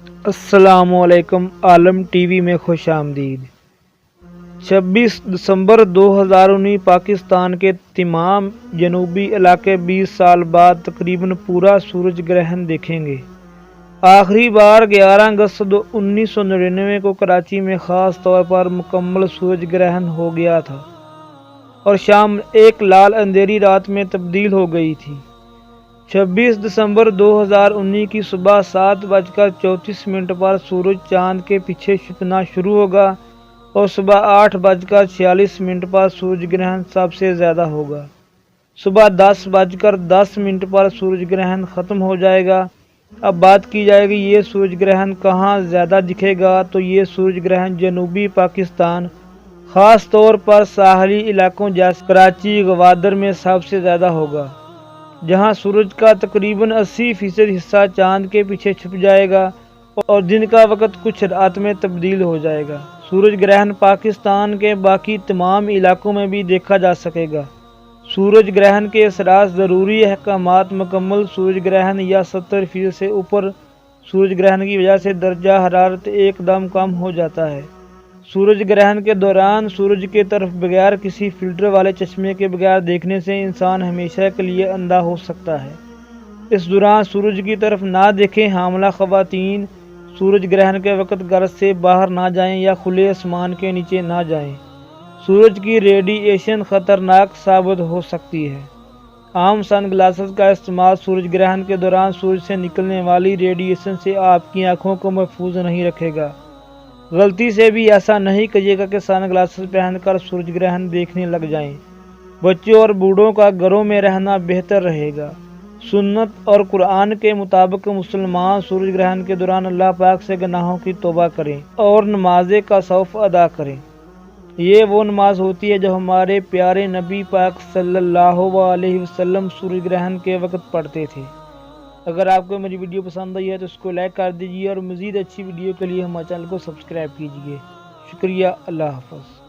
السلام علیکم، عالم T V میں خوش آمدید۔ 26 دسمبر 2019 پاکستان کے تمام جنوبی علاقے 20 سال بعد تقریباً پورا سورج گرہن دیکھیں گے۔ آخری بار 11 اگست 1999 کو کراچی میں خاص طور پر مکمل سورج گرہن ہو گیا تھا اور شام ایک لال اندھیری رات میں تبدیل ہو گئی تھی۔ 26 دسمبر 2019 کی صبح 7:34 پر سورج چاند کے پیچھے چھپنا شروع ہوگا اور صبح 8:46 پر سورج گرہن سب سے زیادہ ہوگا۔ صبح 10:10 پر سورج گرہن ختم ہو جائے گا۔ اب بات کی جائے گی یہ سورج گرہن کہاں زیادہ دکھے گا، تو یہ سورج گرہن جنوبی پاکستان، خاص طور پر ساحلی علاقوں جیسے کراچی، گوادر میں سب سے زیادہ ہوگا، جہاں سورج کا تقریباً 80% حصہ چاند کے پیچھے چھپ جائے گا اور دن کا وقت کچھ رات میں تبدیل ہو جائے گا۔ سورج گرہن پاکستان کے باقی تمام علاقوں میں بھی دیکھا جا سکے گا۔ سورج گرہن کے اثرات ضروری احکامات: مکمل سورج گرہن یا 70% سے اوپر سورج گرہن کی وجہ سے درجہ حرارت ایک دم کم ہو جاتا ہے۔ سورج گرہن کے دوران سورج کی طرف بغیر کسی فلٹر والے چشمے کے بغیر دیکھنے سے انسان ہمیشہ کے لیے اندھا ہو سکتا ہے۔ اس دوران سورج کی طرف نہ دیکھیں۔ حاملہ خواتین سورج گرہن کے وقت گھر سے باہر نہ جائیں یا کھلے آسمان کے نیچے نہ جائیں۔ سورج کی ریڈی ایشن خطرناک ثابت ہو سکتی ہے۔ عام سن گلاسز کا استعمال سورج گرہن کے دوران سورج سے نکلنے والی ریڈیشن سے آپ کی آنکھوں کو محفوظ نہیں رکھے گا۔ غلطی سے بھی ایسا نہیں کیجیے گا کہ سن گلاسز پہن کر سورج گرہن دیکھنے لگ جائیں۔ بچوں اور بوڑھوں کا گھروں میں رہنا بہتر رہے گا۔ سنت اور قرآن کے مطابق مسلمان سورج گرہن کے دوران اللہ پاک سے گناہوں کی توبہ کریں اور نماز کسوف ادا کریں۔ یہ وہ نماز ہوتی ہے جو ہمارے پیارے نبی پاک صلی اللہ علیہ وسلم سورج گرہن کے وقت پڑھتے تھے۔ اگر آپ کو میری ویڈیو پسند آئی ہے تو اس کو لائک کر دیجیے اور مزید اچھی ویڈیو کے لیے ہمارے چینل کو سبسکرائب کیجیے۔ شکریہ، اللہ حافظ۔